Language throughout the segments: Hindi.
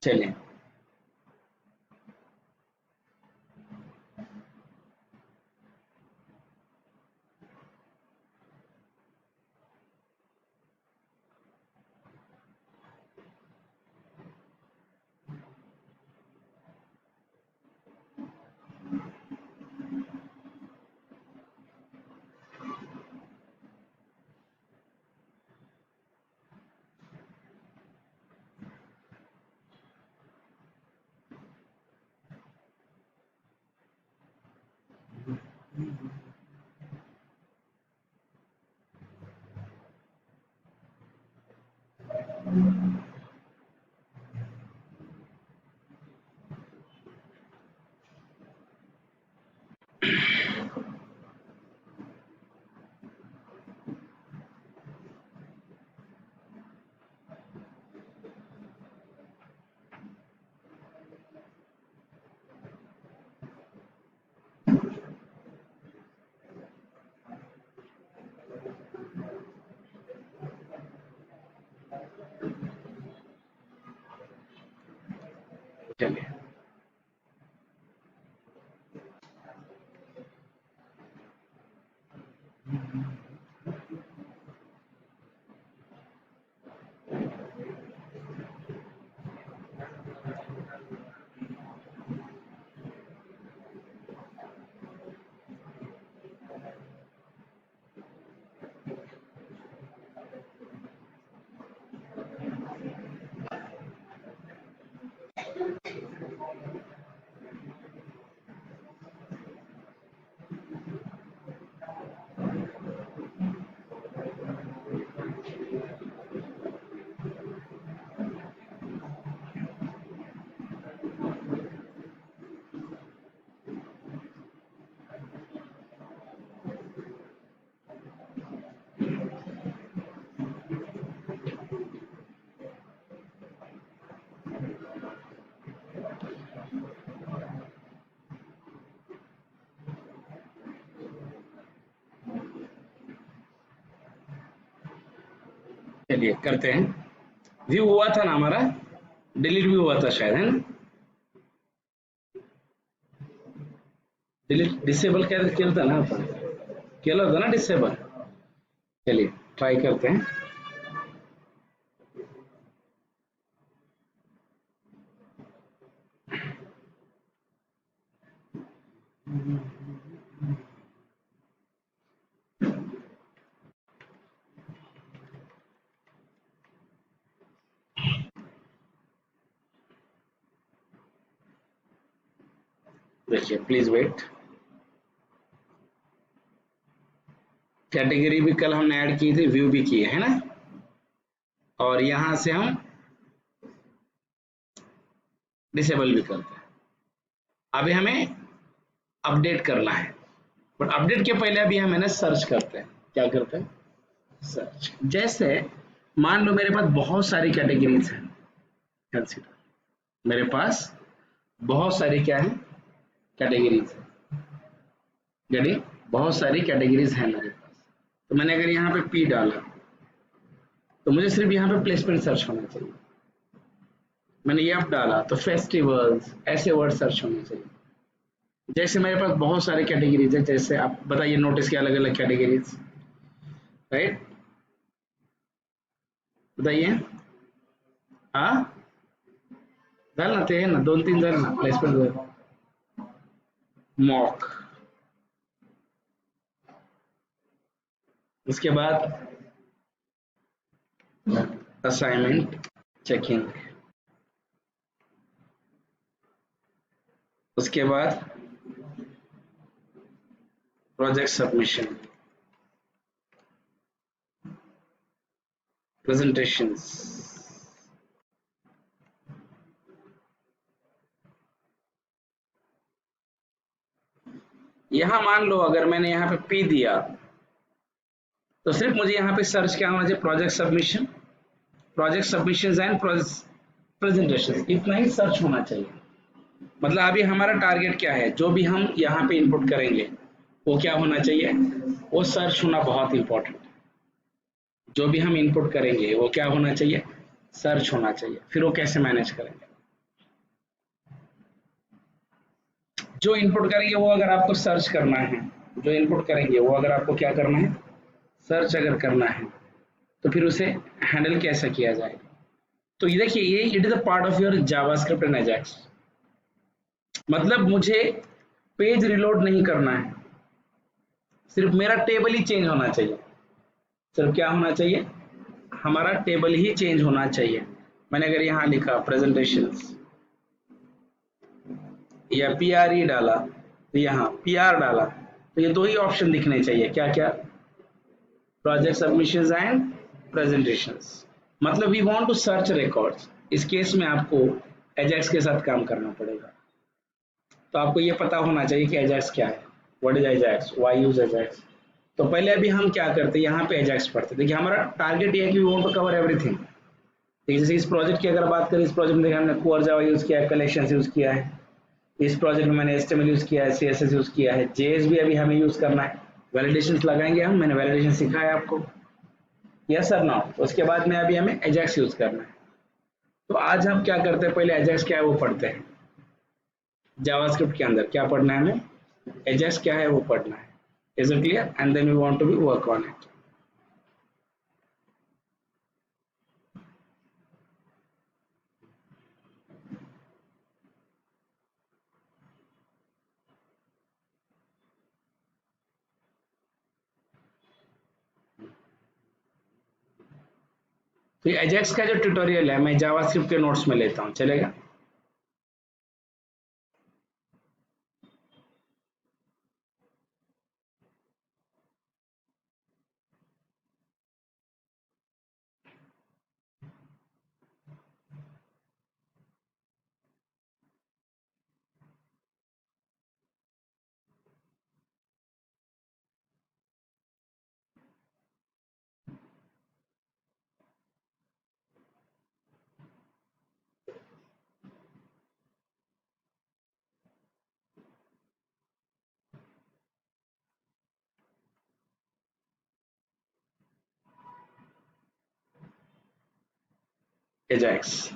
चलिए चलिए चलिए करते हैं। व्यू हुआ था ना हमारा, डिलीट भी हुआ था शायद, है ना? डिलीट डिसेबल केलं होतं ना आपण, केलं होतं ना डिसेबल? चलिए ट्राई करते हैं। देखिए प्लीज वेट। कैटेगरी भी कल हमने ऐड की थी, व्यू भी किए है ना, और यहां से हम डिसेबल भी करते हैं। अभी हमें अपडेट करना है, बट अपडेट के पहले अभी हम सर्च करते हैं। क्या करते हैं? सर्च। जैसे मान लो मेरे पास बहुत सारी कैटेगरीज हैं, कंसीडर मेरे पास बहुत सारी क्या है, कैटेगरीज है, यानी बहुत सारी कैटेगरीज हैं मेरे पास। तो मैंने अगर यहाँ पे पी डाला तो मुझे सिर्फ यहाँ पे प्लेसमेंट सर्च होना चाहिए। मैंने ये अब डाला तो फेस्टिवल्स, ऐसे वर्ड सर्च होने चाहिए। जैसे मेरे पास बहुत सारे कैटेगरीज है, जैसे आप बताइए नोटिस के अलग अलग कैटेगरीज, राइट? बताइए। हाँ डालना चाहिए ना, 2-3 डालना प्लेसमेंट। मॉक, उसके बाद असाइनमेंट चेकिंग, उसके बाद प्रोजेक्ट सबमिशन, प्रेजेंटेशंस, यहां मान लो अगर मैंने यहाँ पे पी दिया तो सिर्फ मुझे यहाँ पे सर्च क्या होना चाहिए, project submission, project submission and presentation, इतना ही सर्च होना चाहिए। मतलब अभी हमारा टारगेट क्या है, जो भी हम यहाँ पे इनपुट करेंगे वो क्या होना चाहिए, वो सर्च होना बहुत इंपॉर्टेंट है। जो भी हम इनपुट करेंगे वो क्या होना चाहिए, सर्च होना चाहिए। फिर वो कैसे मैनेज करेंगे, जो इनपुट करेंगे वो अगर आपको सर्च करना है, जो इनपुट करेंगे वो अगर आपको क्या करना है, सर्च अगर करना है, तो फिर उसे हैंडल कैसे किया जाएगा। तो ये देखिए, ये it is a part of your JavaScript and Ajax. मतलब मुझे पेज रिलोड नहीं करना है, सिर्फ मेरा टेबल ही चेंज होना चाहिए। सिर्फ क्या होना चाहिए, हमारा टेबल ही चेंज होना चाहिए। मैंने अगर यहाँ लिखा प्रेजेंटेशंस या PRE डाला, तो यहाँ PR डाला, तो ये दो ही ऑप्शन दिखने चाहिए, क्या क्या, प्रोजेक्ट सबमिशंस एंड प्रेजेंटेशंस। मतलब we want to search records, इस केस में आपको एजेक्स के साथ काम करना पड़ेगा। तो आपको ये पता होना चाहिए कि एजेक्स क्या है, what is Ajax, why use Ajax. तो पहले अभी हम क्या करते हैं, यहाँ पे एजेक्स पढ़ते। देखिए हमारा टारगेट ये है कि we want to cover everything. जैसे इस प्रोजेक्ट की अगर बात करें, इस प्रोजेक्ट में हमने कोर जावा यूज किया है, कलेक्शन यूज किया है, इस प्रोजेक्ट में मैंने HTML यूज किया है, CSS यूज किया है, JS भी अभी हमें यूज करना है, वैलिडेशन लगाएंगे हम, मैंने वैलिडेशन सिखाया है आपको, यस सर नॉट। उसके बाद में अभी हमें एजेक्स यूज करना है। तो आज हम क्या करते हैं, पहले एजेक्स क्या है वो पढ़ते हैं। जावास्क्रिप्ट के अंदर क्या पढ़ना है हमें, एजेक्स क्या है वो पढ़ना है। Is it clear? And then we want to be work on it. तो एजेक्स का जो ट्यूटोरियल है मैं जावास्क्रिप्ट के नोट्स में लेता हूँ, चलेगा? Ajax.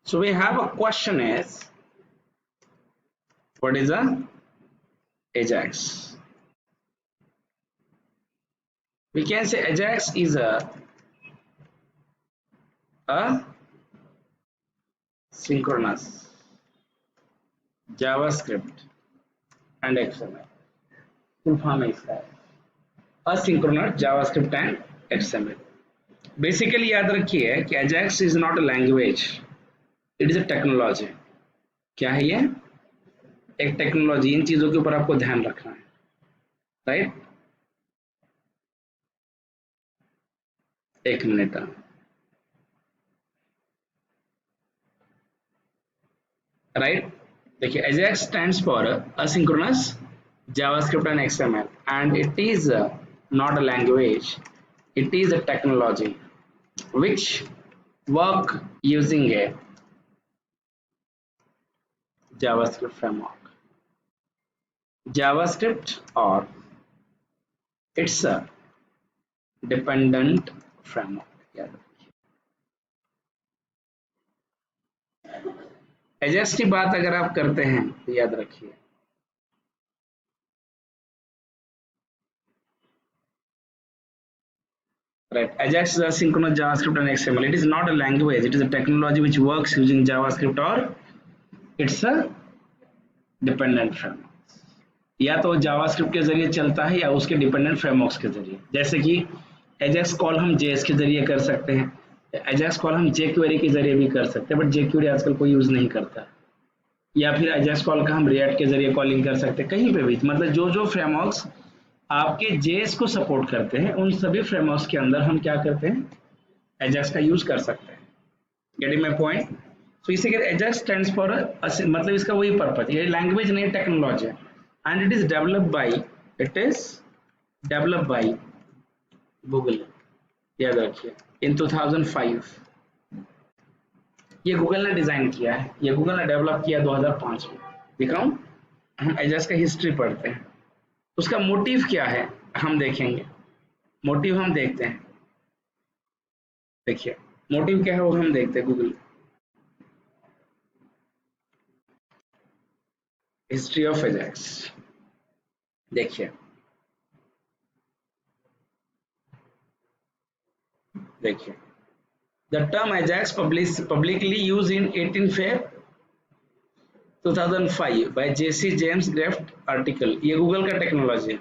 So we have a question is, what is a Ajax? We can say Ajax is a synchronous JavaScript and XML. Full form है इसका, asynchronous JavaScript and XML. Basically याद रखिए कि Ajax is not a language, it is a technology. क्या है ये? एक टेक्नोलॉजी। इन चीजों के ऊपर आपको ध्यान रखना है, राइट? एक मिनट, राइट? देखिए Ajax stands for asynchronous JavaScript and XML, and it is not a language, it is a technology which work using a JavaScript framework. JavaScript or it's a dependent framework. याद रखिए। Ajax की बात अगर आप करते हैं तो याद रखिए, right? Ajax is asynchronous JavaScript and XML. It is not a language, it is a technology which works using JavaScript or it's a dependent framework. या तो जावास्क्रिप्ट के जरिए चलता है या उसके डिपेंडेंट फ्रेमवर्क्स के जरिए। जैसे कि एजेक्स कॉल हम JS के जरिए कर सकते हैं, एजेक्स कॉल हम jQuery के जरिए भी कर सकते हैं, बट jQuery आजकल कोई यूज नहीं करता। या फिर एजेक्स कॉल का हम रिएक्ट के जरिए कॉलिंग कर सकते हैं, कहीं पे भी। मतलब जो जो फ्रेमवर्क्स आपके JS को सपोर्ट करते हैं उन सभी फ्रेमवर्क्स के अंदर हम क्या करते हैं, एजेक्स का यूज कर सकते हैं। Getting my point? तो इसे एजेक्स स्टैंड्स फॉर, मतलब इसका वही पर्पज, ये लैंग्वेज नहीं, टेक्नोलॉजी है। And it is developed by, it is developed by Google, याद रखिए, इन 2005। ये गूगल ने डिजाइन किया है, ये गूगल ने डेवलप किया 2005 में। दिखाऊं? हम एजेक्स का हिस्ट्री पढ़ते हैं, उसका मोटिव क्या है हम देखेंगे। मोटिव हम देखते हैं, देखिए मोटिव क्या है वो हम देखते हैं। गूगल हिस्ट्री ऑफ एजेक्स देखिए, देखिए the term Ajax publicly use in 18 Feb 2005 by Jesse James Garrett article, ये गूगल का टेक्नोलॉजी है।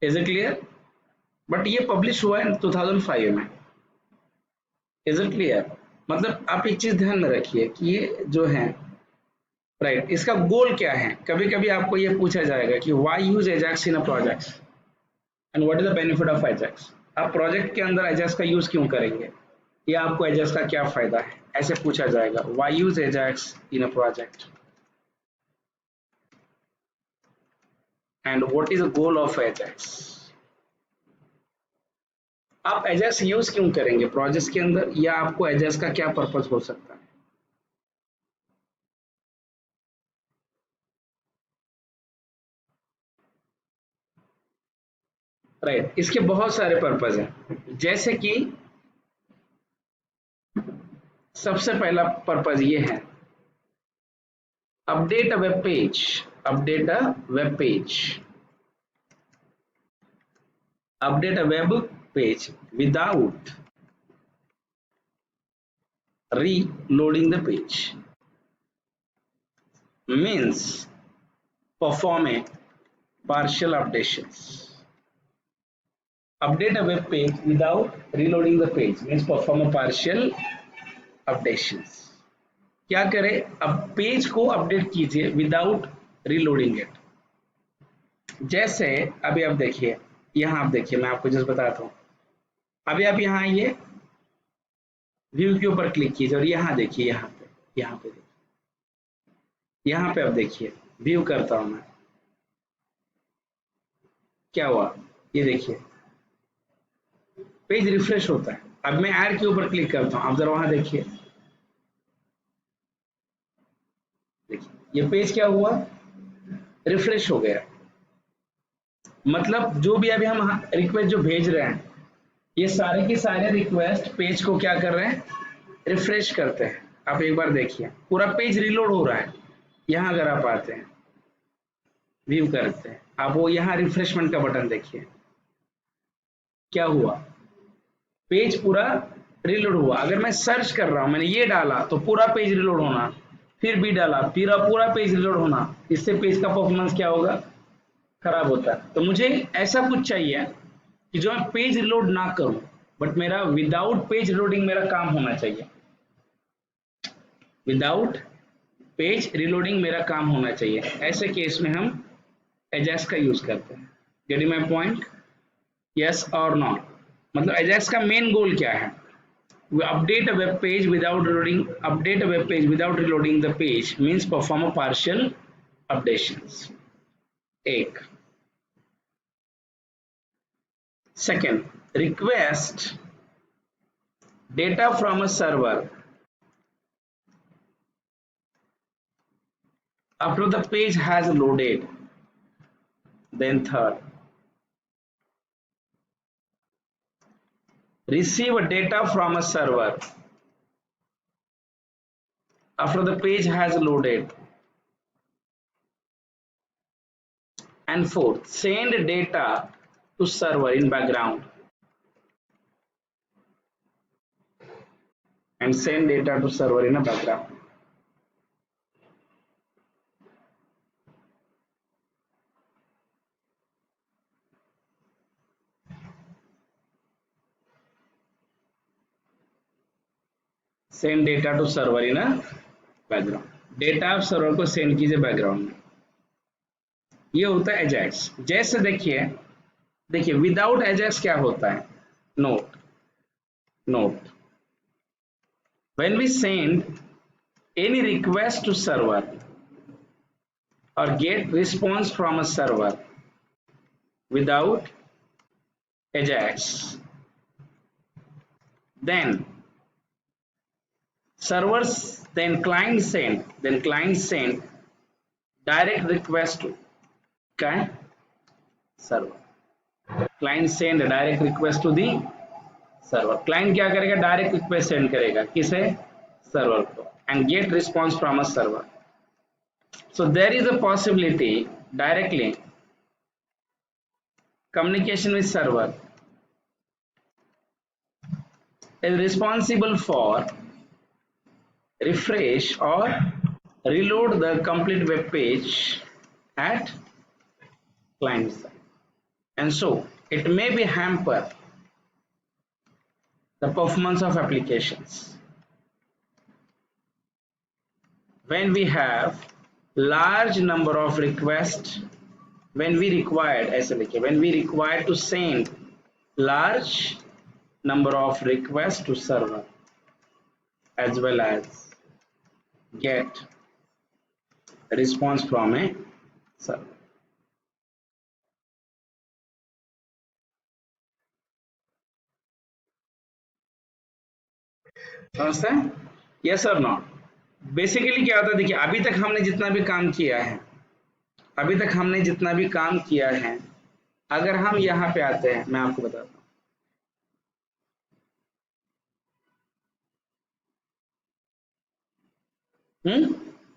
Is it clear? बट ये पब्लिश हुआ है 2005 में। Is it clear? मतलब आप एक चीज ध्यान में रखिए कि ये जो है राइट, इसका गोल क्या है। कभी कभी आपको ये पूछा जाएगा कि why use Ajax in a project and what is the benefit of Ajax. आप प्रोजेक्ट के अंदर एजाक्स का यूज क्यों करेंगे, या आपको एजाक्स का क्या फायदा है, ऐसे पूछा जाएगा। Why use Ajax in a project and what is the goal of Ajax. आप एजाक्स यूज क्यों करेंगे प्रोजेक्ट के अंदर, या आपको एजाक्स का क्या पर्पज हो सकता है। राइट, इसके बहुत सारे पर्पज हैं, जैसे कि सबसे पहला पर्पज ये है, update a web page, update a web page, update a web page without reloading the page means perform a partial updations. Update a web page without reloading the page means perform a partial updations. क्या करें, अब पेज को अपडेट कीजिए विदाउट रीलोडिंग इट। जैसे अभी आप देखिए, यहां आप देखिए, मैं आपको जस्ट बताता हूं। अभी आप यहाँ आइए, व्यू के ऊपर क्लिक कीजिए और यहाँ देखिए, यहाँ पे देखिए, यहाँ पे आप देखिए, व्यू करता हूं मैं, क्या हुआ ये देखिए, पेज रिफ्रेश होता है। अब मैं ऐड के ऊपर क्लिक करता हूं, आप जरा वहां देखिए, देखिए ये पेज क्या हुआ, रिफ्रेश हो गया। मतलब जो भी अभी हम रिक्वेस्ट जो भेज रहे हैं, ये सारे के सारे रिक्वेस्ट पेज को क्या कर रहे हैं, रिफ्रेश करते हैं। आप एक बार देखिए, पूरा पेज रिलोड हो रहा है। यहाँ अगर आप आते हैं, व्यू करते हैं, आप वो यहाँ रिफ्रेशमेंट का बटन देखिए, क्या हुआ, पेज पूरा रिलोड हुआ। अगर मैं सर्च कर रहा हूं, मैंने ये डाला तो पूरा पेज रिलोड होना, फिर भी डाला पूरा पूरा पेज रिलोड होना, इससे पेज का परफॉर्मेंस क्या होगा, खराब होता है। तो मुझे ऐसा कुछ चाहिए कि जो मैं पेज रिलोड ना करूं, बट मेरा विदाउट पेज रिलोडिंग मेरा काम होना चाहिए, विदाउट पेज रिलोडिंग मेरा काम होना चाहिए। ऐसे केस में हम एजेक्स का यूज करते हैं। Getting my point? यस और नॉट? मतलब एजेक्स का मेन गोल क्या है, we update a web page without reloading, update a web page without reloading the page means perform a partial updations. एक second, request data from a server after the page has loaded. Then third, receive data from a server after the page has loaded. And fourth, send data to server in background and send data to server in a background. Send data to server in background, data आप सर्वर को सेंड कीजिए बैकग्राउंड में। ये होता है एजेक्स। जैसे देखिए, देखिए विदाउट एजेक्स क्या होता है, note note when we send any request to server or get response from a server without Ajax, then servers, then client send direct request to server, client send a direct request to the server, client क्या करेगा, डायरेक्ट रिक्वेस्ट सेंड करेगा किसे, सर्वर को, and get response from a server, So there is a possibility directly communication with server is responsible for refresh or reload the complete web page at client side, and so it may be hamper the performance of applications when we have large number of requests, when we required SLK, when we require to send large number of requests to server as well as get a response from a server. समझते हैं? यस और नो? बेसिकली क्या होता है, देखिए अभी तक हमने जितना भी काम किया है, अभी तक हमने जितना भी काम किया है, अगर हम यहाँ पे आते हैं, मैं आपको बताता हूँ,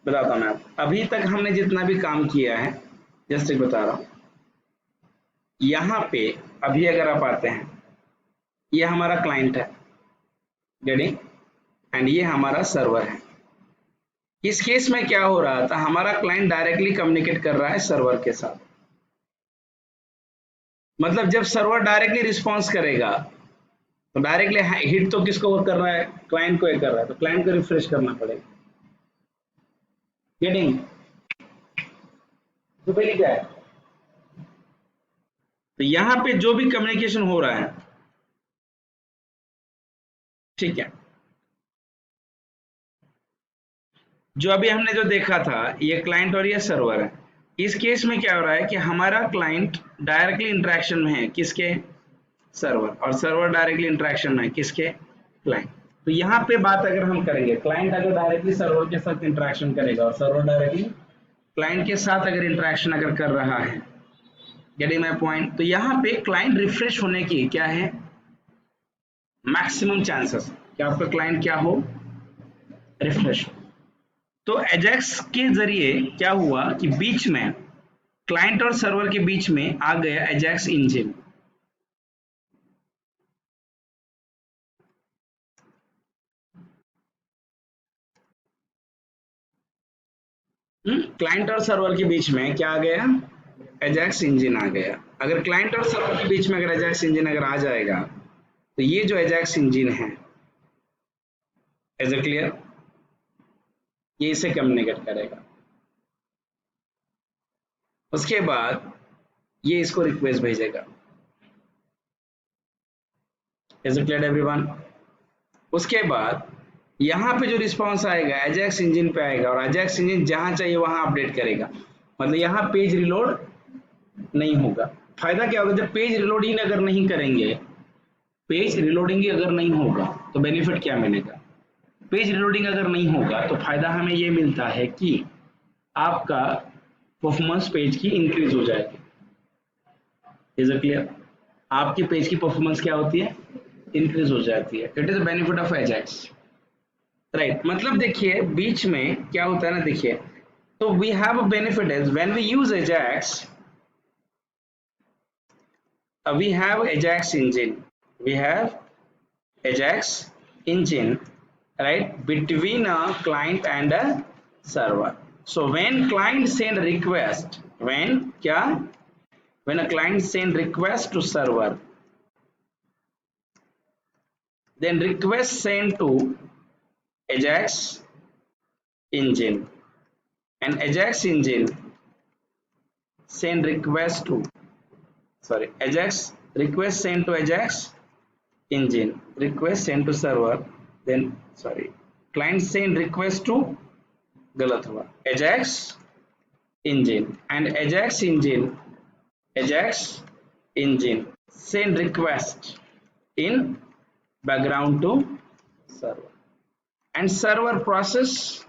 बताता हूँ मैं आपको। अभी तक हमने जितना भी काम किया है, जैसे बता रहा हूँ, यहाँ पे अभी अगर आप आते हैं, ये हमारा क्लाइंट है, गेटिंग, एंड ये हमारा सर्वर है। इस केस में क्या हो रहा था, हमारा क्लाइंट डायरेक्टली कम्युनिकेट कर रहा है सर्वर के साथ। मतलब जब सर्वर डायरेक्टली रिस्पॉन्स करेगा तो डायरेक्टली हिट तो किसको कर रहा है, क्लाइंट को कर रहा है, तो क्लाइंट को रिफ्रेश करना पड़ेगा। गेटिंग? तो पहले क्या है, तो यहाँ पे जो भी कम्युनिकेशन हो रहा है, ठीक है, जो अभी हमने जो देखा था, ये क्लाइंट और ये सर्वर है। इस केस में क्या हो रहा है कि हमारा क्लाइंट डायरेक्टली इंटरेक्शन में है किसके, सर्वर, और सर्वर डायरेक्टली इंटरेक्शन में है किसके, क्लाइंट। तो यहाँ पे बात अगर हम करेंगे, क्लाइंट अगर डायरेक्टली सर्वर के साथ इंटरेक्शन करेगा और सर्वर डायरेक्टली क्लाइंट के साथ अगर इंटरेक्शन अगर कर रहा है, गेटिंग माय पॉइंट, तो यहाँ पे क्लाइंट रिफ्रेश होने की क्या है, मैक्सिमम चांसेस कि आपका क्लाइंट क्या हो, रिफ्रेश हो। तो एजेक्स के जरिए क्या हुआ कि बीच में क्लाइंट और सर्वर के बीच में आ गया एजेक्स इंजन। क्लाइंट और सर्वर के बीच में क्या आ गया, एजेक्स इंजन आ गया। अगर क्लाइंट और सर्वर के बीच में अगर एजेक्स इंजन अगर आ जाएगा, तो ये जो एजेक्स इंजन है, इज इट क्लियर, ये इसे कम्युनिकेट करेगा। उसके बाद ये इसको रिक्वेस्ट भेजेगा। Is it clear everyone? उसके बाद यहाँ पे जो रिस्पॉन्स आएगा एजेक्स इंजन पे आएगा, और एजेक्स इंजन जहां चाहिए वहां अपडेट करेगा। मतलब यहाँ पेज रिलोड नहीं होगा। फायदा क्या होगा, जब पेज रिलोडिंग अगर नहीं करेंगे, पेज रिलोडिंग अगर नहीं होगा तो बेनिफिट क्या मिलेगा, पेज रिलोडिंग अगर नहीं होगा तो फायदा हमें ये मिलता है कि आपका परफॉर्मेंस पेज की इंक्रीज हो जाएगी। Is it clear? आपकी पेज की परफॉर्मेंस क्या होती है, इंक्रीज हो जाती है। It is the benefit of Ajax, right. मतलब देखिए बीच में क्या होता है ना, देखिए, तो we have a benefit is when we use Ajax, we have ajax engine, we have ajax engine, right, between a client and a server. So when client send request, when kya, when a client send request to server, then request sent to ajax engine, and ajax engine send request to, sorry, ajax request sent to ajax engine, request sent to server, then sorry, client send request to, गलत हुआ, ajax engine, and ajax engine send request in background to server, and server process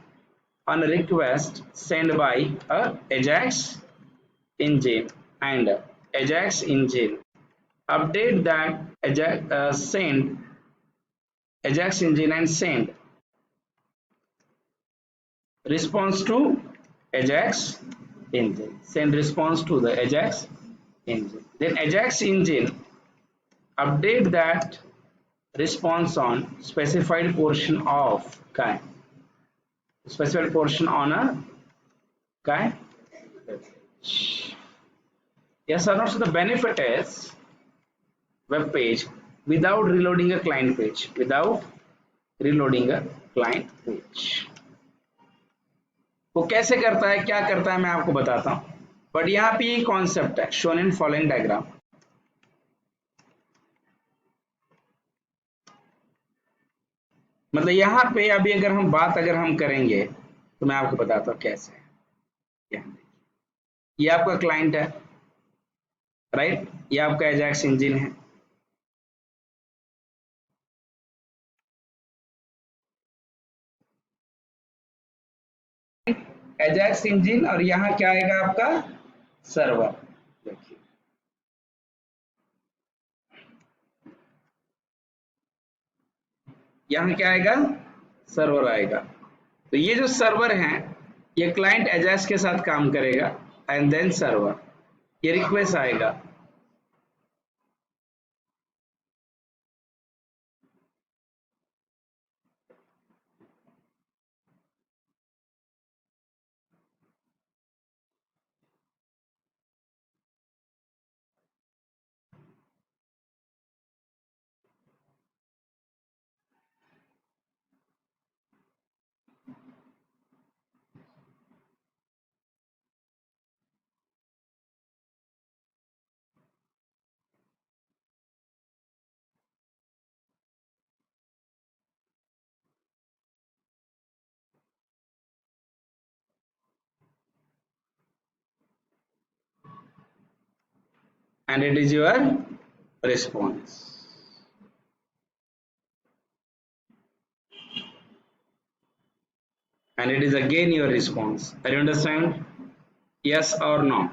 on a request sent by a ajax engine, and ajax engine update that send ajax engine and send response to Ajax engine. Send response to the Ajax engine. Then Ajax engine update that response on specified portion of काय specified portion on a काय yes or not. So the benefit is web page without reloading a client page, without reloading a client page. वो कैसे करता है, क्या करता है, मैं आपको बताता हूं, बट यहाँ पे ये कॉन्सेप्ट है शोन इन फॉलोइंग डायग्राम. मतलब यहाँ पे अभी अगर हम बात करेंगे तो मैं आपको बताता हूँ कैसे है. ये आपका क्लाइंट है, राइट, ये आपका एजाक्स इंजन है. एजाक्स इंजन और यहाँ क्या आएगा आपका सर्वर. देखिए यहाँ क्या आएगा, सर्वर आएगा. तो ये जो सर्वर है ये क्लाइंट एजाक्स के साथ काम करेगा एंड देन सर्वर, ये रिक्वेस्ट आएगा. And it is your response. And it is again your response. Are you understand? Yes or no?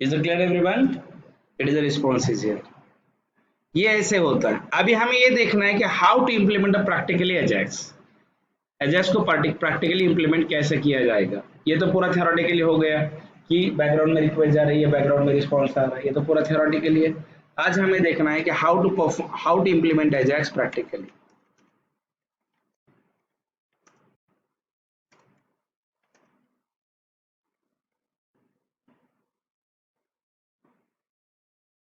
Is it clear everyone? It is a response is here. ये ऐसे होता है. अभी हमें ये देखना है कि how to implement a practically Ajax. Ajax को प्रैक्टिकली इम्प्लीमेंट कैसे किया जाएगा. ये तो पूरा थ्योरेटिकली हो गया कि बैकग्राउंड में रिक्वेस्ट जा रही है, बैकग्राउंड में रिस्पॉन्स आ रहा है, ये तो पूरा थ्योरेटिकली है. आज हमें देखना है कि हाउ टू इम्प्लीमेंट एजाक्स प्रैक्टिकली.